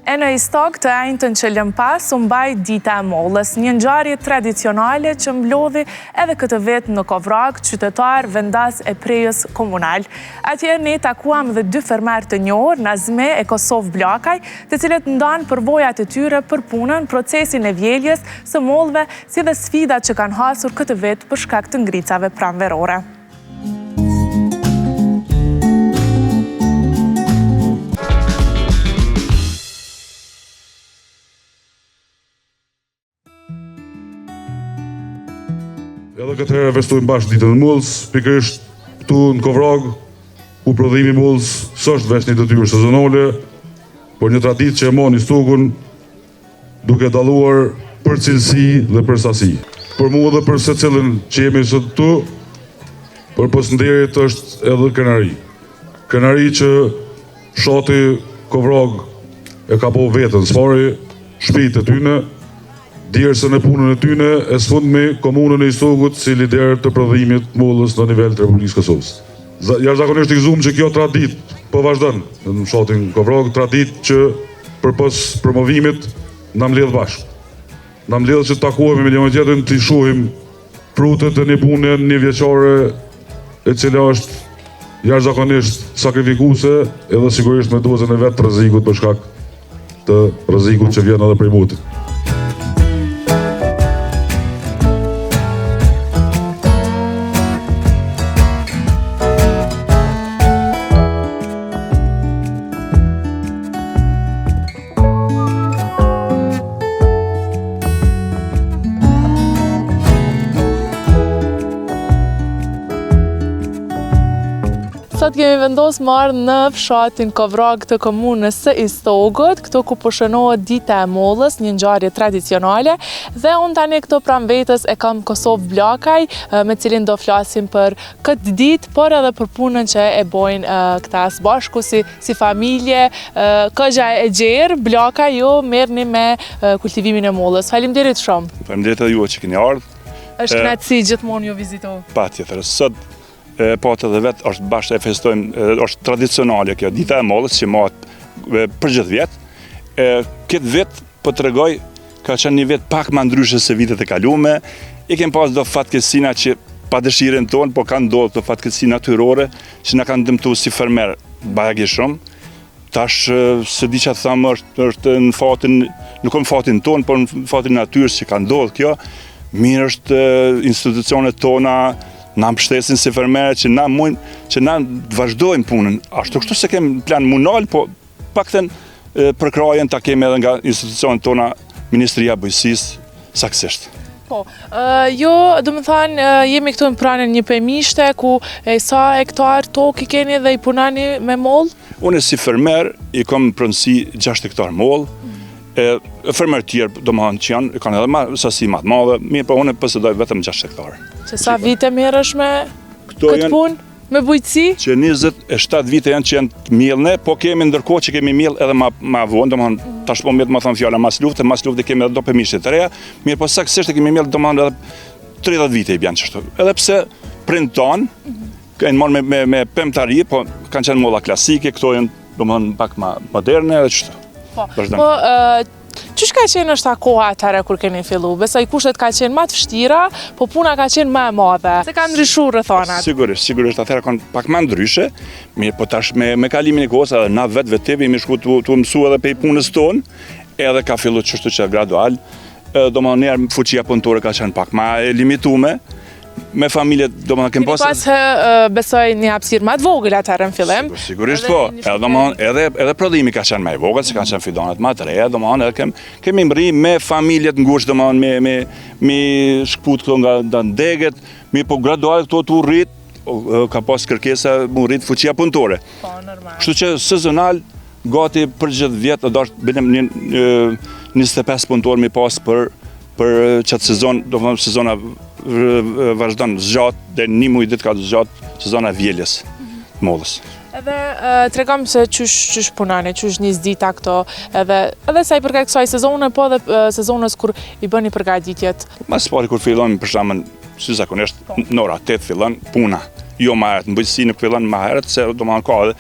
E në Istog të Ajntën që lëm pas, u mbaj Dita e Mollës, një ngjarje tradicionale që mblodhi edhe këtë vit në Kovrag, qytetar vendas e prejës komunal. Atje ne takuam dhe dy fermer të njohur, Nazme e Kosov Blakaj, të cilët ndanë përvojat e tyre për punën, procesin e vjeljes së mollëve, si dhe sfidat që kanë hasur këtë vit për shkak të ngricave pranverore. Edhe këtë herë festojmë bashkë ditën e Mollës, pikërisht këtu në Kovrag, ku prodhimi i mollës s'është vetëm një detyrë sezonale, por një traditë që e mon Istogun duke dalluar për cilësi dhe për sasi. Për mua dhe për secilin që jemi sot këtu, përposnderit është edhe kënaqëri. Kënaqëri që fshati Kovrag e ka po vetën, s'pari shtëpitë e tyne, djersën e punën e tyne, e sfundmi komunën e Istogut si lider të prodhimit mollës në nivel të Republikës Kosovës. Jashtëzakonisht i gëzuar që kjo traditë po vazhdon në fshatin Kovrag, traditë që përpos promovimit na mbledh bashkë. Na mbledh që të takohemi me njëri tjetrin, të shohim frutet e një pune një vjeçare e cila është jashtëzakonisht sakrifikuese edhe sigurisht me dozën e vet të rrezikut për shkak të rrezikut që vjen edhe prej motit. Sot kemi vendosur marrë në fshatin Kovrag të komunës së Istogut, këtu ku po shënohet Dita e Mollës, një ngjarje tradicionale, dhe unë tani këtu pranë vetës e kam Kosov Blakaj, me cilin do flasim për këtë ditë, por edhe për punën që e bojnë këta së bashku si familje. Këgja e gjerë, Blakaj, ju merrni me kultivimin e mollës. Faleminderit shumë. Faleminderit edhe ju që keni ardhur. Është kënaqësi gjithmonë ju vizitoj. Patjetër. Sot patë dhe vetë është bashkë e festojmë, është tradicionale kjo Dita e Mollës që mahet për gjithë vjet. Këtë vit po t'rregoj ka qenë një vit pak më ndryshe se vitet e kaluara. I kemi pas do fatkeqësina që pa dëshirën tonë, po kanë ndodhur këto fatkeqësi natyrore që na kanë dëmtuar si fermer bajagi shumë. Tash se di çfarë tham është në fatin, nuk në fatin tonë, por në fatin e natyrës që ka ndodhur kjo. Mirë është institucionet tona na mbështesin si fermerë që na të vazhdojmë punën. Ashtu kështu se kemi plan munal, po paktën përkrajen ta kemi edhe nga institucionet tona, Ministria e Bujqësisë, saktësisht. Po, jo, do më thënë, jemi këtu në pranën një pemishte, ku sa hektar tokë i keni dhe i punani me mollë? Unë si fermer i kam pronësi 6 hektar mollë. Fermer tjerë do më thënë që janë, kanë edhe sasi më të madhe, mirë po unë posedoj vetëm 6 hektar. Që sa vite merresh me këtë punë, me bujqësi? Që 27 vite janë që janë të mielne, po kemi ndërkohë që kemi miell edhe ma vonë, do më thënë, tash po më thënë fjala mas lufte kemi edhe do pemishte të reja, mirë po saktësisht kemi miell do më thënë edhe 30 vite i bjanë qështu. Edhe pse prind tonë, kanë marrë me pemtari, po kanë qenë molla klasike, këto janë do më thënë pak më moderne edhe qështu. Po, qysh ka qenë është ta koha atëherë kur keni fillu? Besoj kushtet ka qenë më të vështira, po puna ka qenë më e madhe. Se ka ndryshuar rrethonat. Sigurisht atëherë kanë pak më ndryshe, mirë po tash me kalimin e kohës edhe na vetë jemi shku tu mësu edhe pe punës tonë, edhe ka filluar çështja që gradual, domethënë fuqia punëtore ka qenë pak më e limituar. Me familjet do më kem pas besoj një hapësirë më të vogël atëherë në fillim. Sigurisht po. Edhe prodhimi ka qenë më i vogël, se kanë qenë fidonet më të reja, domethënë edhe kemi mbri me familjet ngushtë, domethënë me shkput këto nga deget, mi po gradual këto tu rrit, ka pas kërkesa mu rrit fuqia punëtore. Po, normal. Kështu që sezonal gati për gjithë vjet do të bëjmë 25 punëtor mi pas për çat sezon, domethënë sezona vazhdon zgjat dhe një muaj ditë ka zgjat sezona vjeljes mollës. Edhe tregom se çysh punani, çysh nis dita këto, edhe sa i përket kësaj sezone, po edhe sezonës kur i bëni përgatitjet. Mas pari kur fillon për shembull, si zakonisht në ora 8 fillon puna. Jo më herët, në bujqësi nuk fillon më herët, se domethënë ka edhe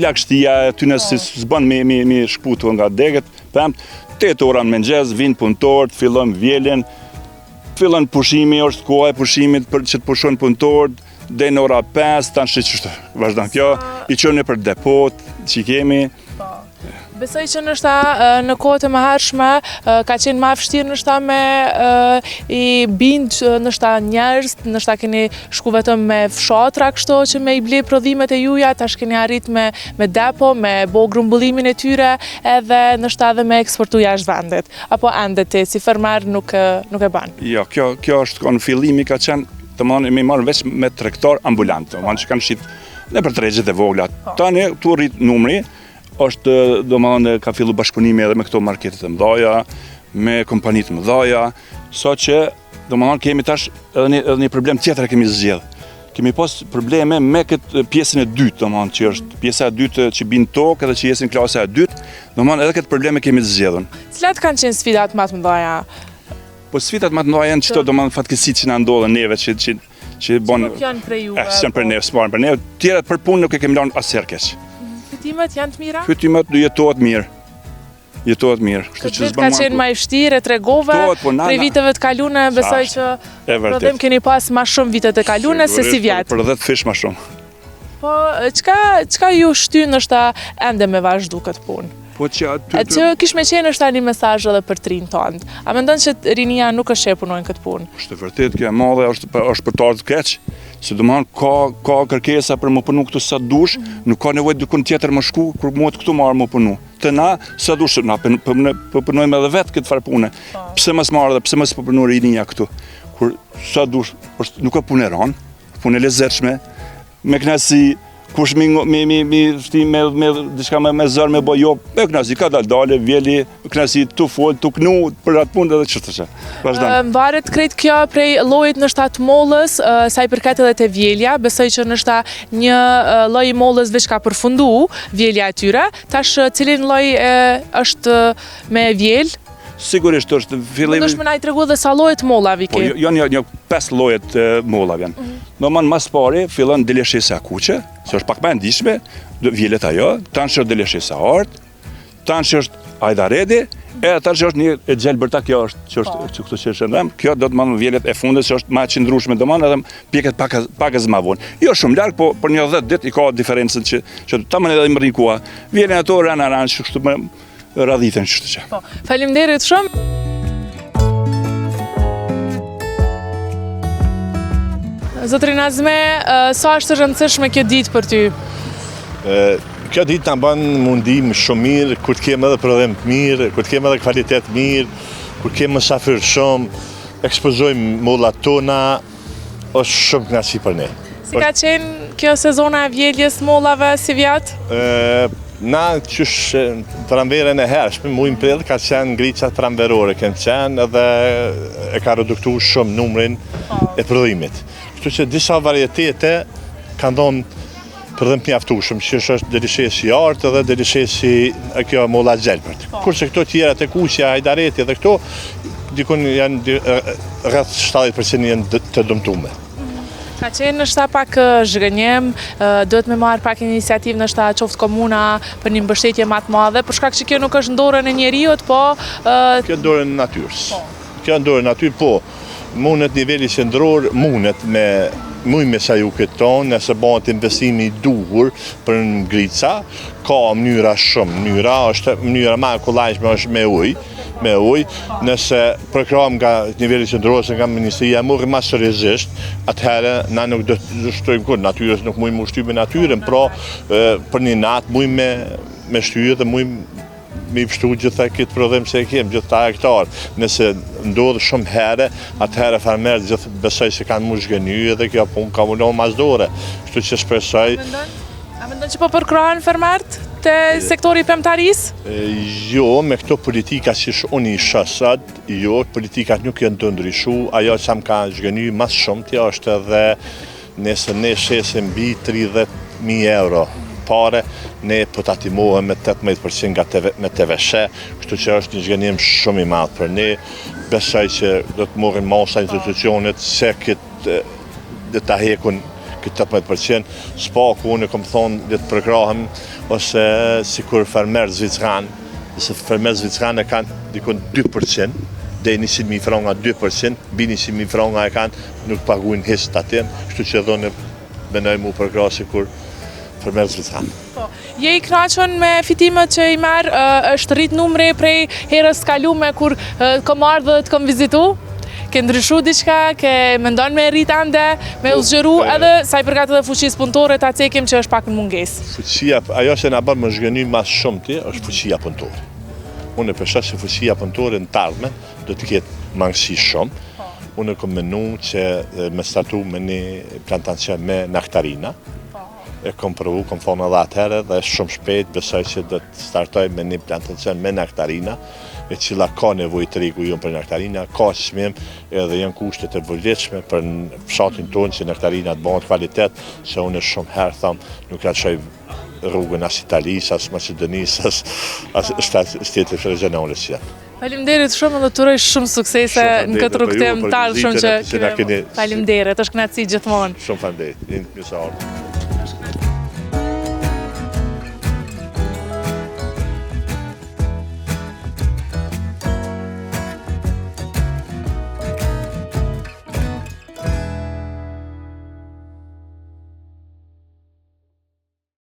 lagështia, tyne si s'bën me shkputu nga degët, 8 ora në mëngjes, vinë punëtorët, fillon vjelen, fillon pushimi, është koha e pushimit për që të pushon punëtorët, dhe në ora 5, tanë që vazhdan kjo, i qënë për depot që kemi. Besoj që nështa në kohët e mëhershme ka qenë ma vështirë nështa me i bindë nështa njerëz, nështa keni shku vetëm me fshatra kështu që me i ble prodhimet e juja, tash keni arrit me depo, me bo grumbullimin e tyre edhe nështa edhe me eksportu jashtë vendit. Apo ende ti, si fermer nuk e ban? Jo, kjo është në fillimi ka qenë, të mënë me marrë veç me trektar ambulant, të mënë që kanë shqit në për tregjet e vogla. Tani, tu rrit numri, është, do më thonë, ka fillu bashkëpunimi edhe me këto marketet e mëdhaja, me kompanit e mëdhaja, so që, do më thonë, kemi tash edhe një problem tjetër e kemi zgjedh. Kemi pas probleme me këtë pjesën e dytë, do më thonë, që është pjesa e dytë që binë tokë edhe që jesin klasa e dytë, do më thonë, edhe këtë probleme kemi zgjedhën. Cilat kanë qenë sfidat më të mëdhaja? Po sfidat më të mëdha janë çto, domethënë fatkeqësitë që na ndodhen neve që bën. Nuk janë për juve. Janë për neve, s'marrin për neve. Tjerat për punë nuk e kemi lënë asherë keq. Fytymet janë të mira? Fytymet jetohet mirë. Jetohet mirë. Kështu që s'bën. Ka qenë më e vështirë, tregove. Prej viteve të kaluara besoj që prodhim keni pas më shumë vitet e kaluara se si vjet. Për 10 fish më shumë. Po çka ju shtyn është ende me vazhdu këtë punë? Po që kish me qenë është një mesazh edhe për trinë tonë. A mendon që rinia nuk është që e punojnë këtë punë? Është vërtet kjo e madhe, është për të ardhur keq, sidomos ka kërkesa për më punu këtu sa dush, nuk ka nevojë dikun tjetër më shku kur mua këtu marr më punu. Të na sa dush na punojmë edhe vetë këtë farë pune. Pse mos marr dhe pse mos po punon rinia këtu? Kur sa dush, nuk ka punë ran, punë e lezetshme, me kënaqësi. Kush me diçka me zër me bë jo, me knasi ka dalë, vjeli, knasi tu fol, tu knu për atë punë edhe çfarë çfarë. Vazhdon. Varet krejt kjo prej llojit në shtat mollës, sa i përket edhe te vjelja, besoj që në shtat një lloj i mollës veç ka përfundu vjelja e tyre, tash cilin lloj është me vjel? Sigurisht është fillimi. Mund të më na i tregu dhe sa lloje të mollave ke? Po janë 5 lloje të mollave janë. Domthon mas pari fillon deleshesa kuqe, që është pak më e ndihshme, vjelet ajo, tash është deleshesa art, tash është ajdaredi, e tash është një e gjelbërta, kjo është që këtu që shëndem, kjo do të thonë vjelet e fundit që është më e qëndrueshme, domthon edhe pjeket pak më vonë. Jo shumë larg, po për një 10 ditë i ka diferencën që tamam edhe më rrikua. Vjelen ato ran kështu më radhiten kështu që. Po, faleminderit shumë. Zotëri Nazme, sa është rëndësishme kjo ditë për ty? Kjo ditë na bën mundim shumë mirë, kur të kemë edhe prodhim të mirë, kur të kemë edhe kvalitet mirë, kur kemë mysafir shumë, ekspozojmë mollat tona, është shumë kënaqësi për ne. Si ka qenë kjo sezona e vjeljes mollave si vjet? Na qysh pranverën e hershme, muin prill ka qenë ngriçat pranverore, kanë qenë edhe e ka reduktuar shumë numrin e prodhimit. Kështu që disa varietete kanë dhënë prodhim të mjaftueshëm, që është delishesi i artë dhe delishesi kjo molla gjelbërt. Kurse këto tjera të kuqja, ajdareti dhe këto dikun janë rreth 70% janë të dëmtuar. Ka qenë nështa pak zhgënjem, duhet me marrë pak iniciativë nështa qoftë komuna për një mbështetje më të madhe, për shkak që kjo nuk është në dorën e njeriut, po... Kjo në dorën e natyrës. Kjo në dorën e natyrë, po, mundet niveli qendror, mundet me sa ju këtë tonë, nëse bëhet investimi i duhur për ngrica, ka mënyra shumë, mënyra më e kollajshme është me ujë, nëse program nga niveli qendror nga ministria morë më seriozisht, atëherë na nuk do të shtojmë kur natyrës nuk mujmë u shtyp me natyrën, pra për një natë mujmë me shtyje dhe mujmë me i pështu gjitha këtë prodhim se e kemë, gjitha hektarë. Nëse ndodhë shumë herë, atëherë farmerët gjithë besoj se kanë mu zhgëny edhe kjo punë ka munohë masdore. Kështu që shpresoj... A mendon që po përkrahen farmerët të sektori pemtarisë? Jo, me këto politika që unë i shësat, jo, politikat nuk janë të ndryshu, ajo që më ka zhgëny mas shumë, tja është edhe nëse ne shesim bi 30.000 euro pare, ne po të atimohem me 18% nga TVSH, kështu që është një zhgënim shumë i madhë për ne. Besoj që do të morrin masa institucionet se këtë të hekun këtë 18%, spaku unë kom thonë dhe të përkrahem, ose si kur fermer zvicran, se fermer zvicran e kanë dikon 2%, dhe 100.000 franga 2%, bi 100.000 franga e kanë, nuk paguin hisë të atëm, kështu që dhone benoj mu përkra si kur fermer zvicran. Je i knaqën me fitimet që i merë, është rrit numri prej herës kalume kur kom ardhë dhe të kom vizitu? Ke ndryshu diçka, ke mendon me rrit ande, me uzgjeru edhe sa i përkat edhe fuqisë punëtore ta cekim që është pak në mungesë. Fuqia, ajo që na bën më zhgëny mas shumë ti, është fuqia punëtore. Unë e përshas që fuqia punëtore në tardhme do të ketë mangësi shumë. Unë e kom menu që me startu me një plantacion me nektarina. E kom provu, kom thonë edhe atëherë dhe shumë shpejt besoj që do të startoj me një plantacion me nektarina, e cila ka nevojë të riku jonë për nektarina, ka çmim edhe janë kushtet e vëllëtshme për fshatin tonë që nektarina të bëhet kvalitet, se unë shumë herë thamë nuk ja çoj rrugën as Italisë, as Maqedonisë, as shtetet regionale si janë. Faleminderit shumë dhe të uroj shumë suksese në këtë rrugtim të ardhshëm që faleminderit, është kënaqësi gjithmonë. Shumë faleminderit, mirë se ardhur.